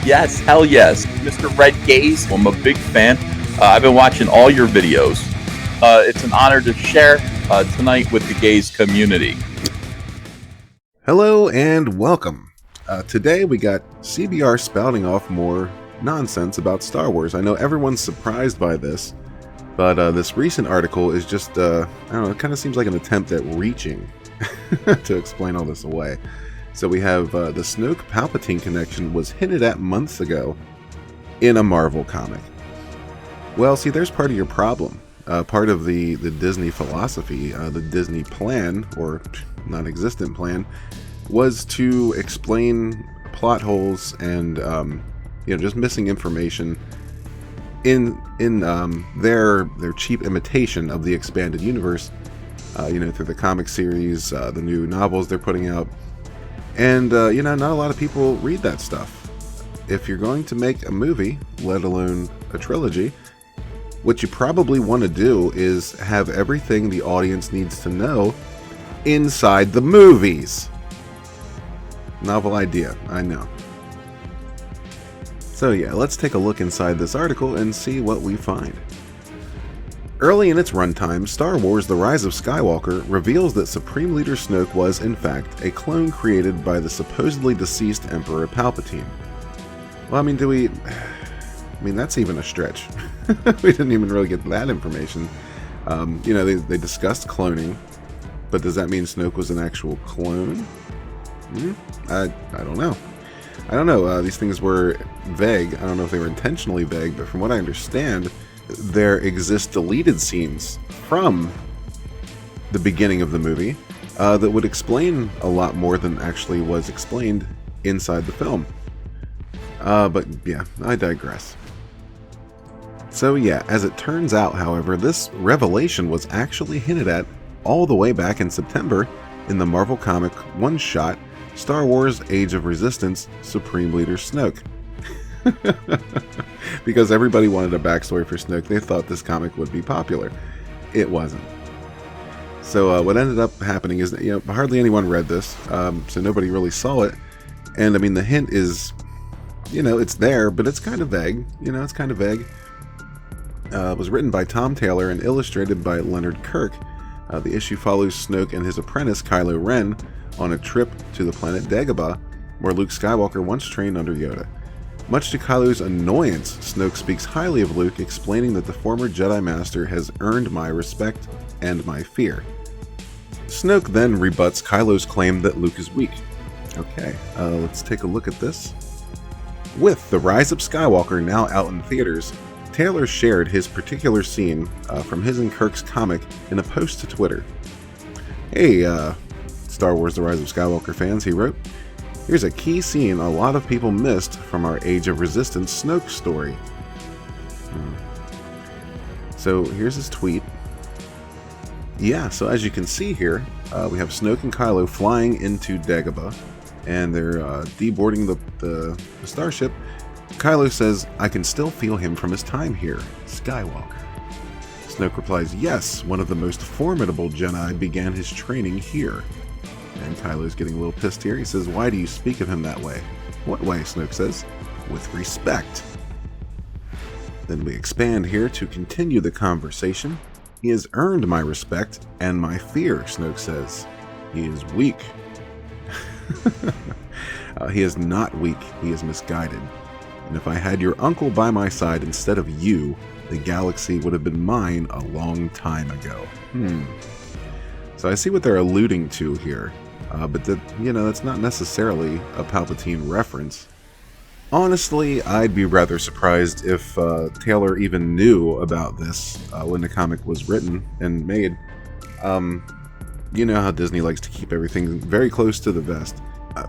Yes, hell yes. Mr. Red Gaze, I'm a big fan. I've been watching all your videos. It's an honor to share tonight with the Gaze community. Hello and welcome. Today we got CBR spouting off more nonsense about Star Wars. I know everyone's surprised by this, but this recent article is just, I don't know, it kind of seems like an attempt at reaching to explain all this away. So we have the Snoke Palpatine connection was hinted at months ago in a Marvel comic. Well, see, there's part of your problem. Part of the Disney philosophy, the Disney plan, or non-existent plan, was to explain plot holes and just missing information in their cheap imitation of the expanded universe. Through the comic series, the new novels they're putting out. And, not a lot of people read that stuff. If you're going to make a movie, let alone a trilogy, what you probably want to do is have everything the audience needs to know inside the movies. Novel idea, I know. So yeah, let's take a look inside this article and see what we find. Early in its runtime, Star Wars The Rise of Skywalker reveals that Supreme Leader Snoke was, in fact, a clone created by the supposedly deceased Emperor Palpatine. Well, that's even a stretch. We didn't even really get that information. They discussed cloning, but does that mean Snoke was an actual clone? I don't know. These things were vague. I don't know if they were intentionally vague, but from what I understand, there exist deleted scenes from the beginning of the movie that would explain a lot more than actually was explained inside the film. But yeah, I digress. So yeah, as it turns out, however, this revelation was actually hinted at all the way back in September in the Marvel comic one-shot Star Wars Age of Resistance Supreme Leader Snoke. Because everybody wanted a backstory for Snoke, they thought this comic would be popular. It wasn't. So what ended up happening is that hardly anyone read this, so nobody really saw it. And the hint is, it's there, but it's kind of vague. It was written by Tom Taylor and illustrated by Leonard Kirk. The issue follows Snoke and his apprentice Kylo Ren on a trip to the planet Dagobah, where Luke Skywalker once trained under Yoda. Much to Kylo's annoyance, Snoke speaks highly of Luke, explaining that the former Jedi Master has earned my respect and my fear. Snoke then rebuts Kylo's claim that Luke is weak. Okay, let's take a look at this. With The Rise of Skywalker now out in theaters, Taylor shared his particular scene from his and Kirk's comic in a post to Twitter. Hey, Star Wars The Rise of Skywalker fans, he wrote. Here's a key scene a lot of people missed from our Age of Resistance Snoke story. So here's his tweet. Yeah, so as you can see here, we have Snoke and Kylo flying into Dagobah, and they're deboarding the starship. Kylo says, I can still feel him from his time here, Skywalker. Snoke replies, yes, one of the most formidable Jedi began his training here. And Kylo's getting a little pissed here. He says, why do you speak of him that way? What way? Snoke says. With respect. Then we expand here to continue the conversation. He has earned my respect and my fear, Snoke says. He is weak. He is not weak. He is misguided. And if I had your uncle by my side instead of you, the galaxy would have been mine a long time ago. So I see what they're alluding to here. But that's not necessarily a Palpatine reference. Honestly, I'd be rather surprised if Taylor even knew about this when the comic was written and made. You know how Disney likes to keep everything very close to the vest.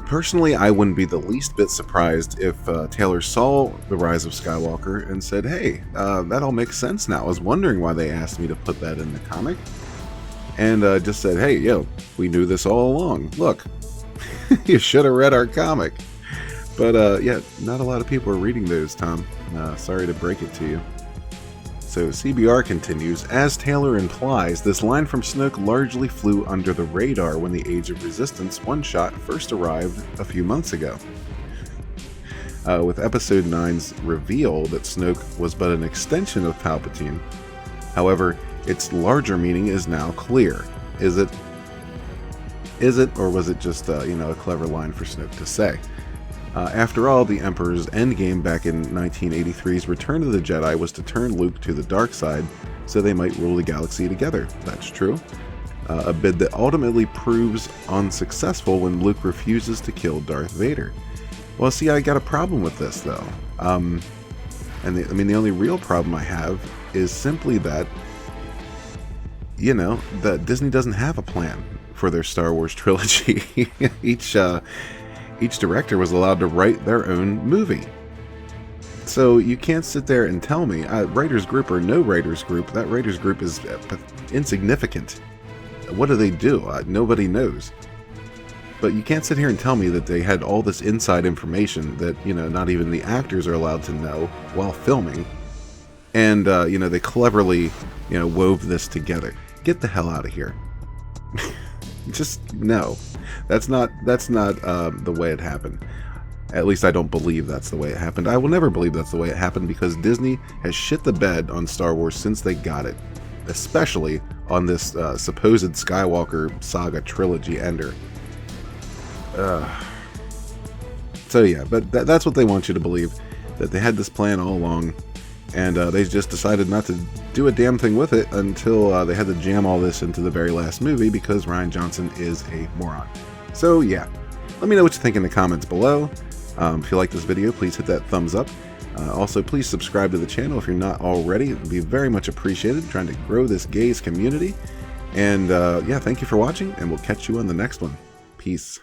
Personally, I wouldn't be the least bit surprised if Taylor saw The Rise of Skywalker and said, hey, that all makes sense now. I was wondering why they asked me to put that in the comic. And just said, hey, we knew this all along. Look, you should have read our comic. But not a lot of people are reading those, Tom. Sorry to break it to you. So CBR continues, as Taylor implies, this line from Snoke largely flew under the radar when the Age of Resistance one-shot first arrived a few months ago. with Episode 9's reveal that Snoke was but an extension of Palpatine. However, its larger meaning is now clear. Is it, or was it just a clever line for Snoke to say? After all, the Emperor's endgame back in 1983's Return of the Jedi was to turn Luke to the dark side so they might rule the galaxy together. That's true. A bid that ultimately proves unsuccessful when Luke refuses to kill Darth Vader. Well, see, I got a problem with this, though. The only real problem I have is simply that, that Disney doesn't have a plan for their Star Wars trilogy. Each director was allowed to write their own movie. So you can't sit there and tell me, writer's group or no writer's group, that writer's group is insignificant. What do they do? Nobody knows. But you can't sit here and tell me that they had all this inside information that, not even the actors are allowed to know while filming. And, they cleverly, wove this together. Get the hell out of here. Just, no. That's not the way it happened. At least I don't believe that's the way it happened. I will never believe that's the way it happened because Disney has shit the bed on Star Wars since they got it. Especially on this supposed Skywalker saga trilogy ender. So yeah, but that's what they want you to believe. That they had this plan all along. And they just decided not to do a damn thing with it until they had to jam all this into the very last movie because Rian Johnson is a moron. So yeah, let me know what you think in the comments below. If you like this video, please hit that thumbs up. Also, please subscribe to the channel if you're not already. It would be very much appreciated, trying to grow this gays community. And yeah, thank you for watching, and we'll catch you on the next one. Peace.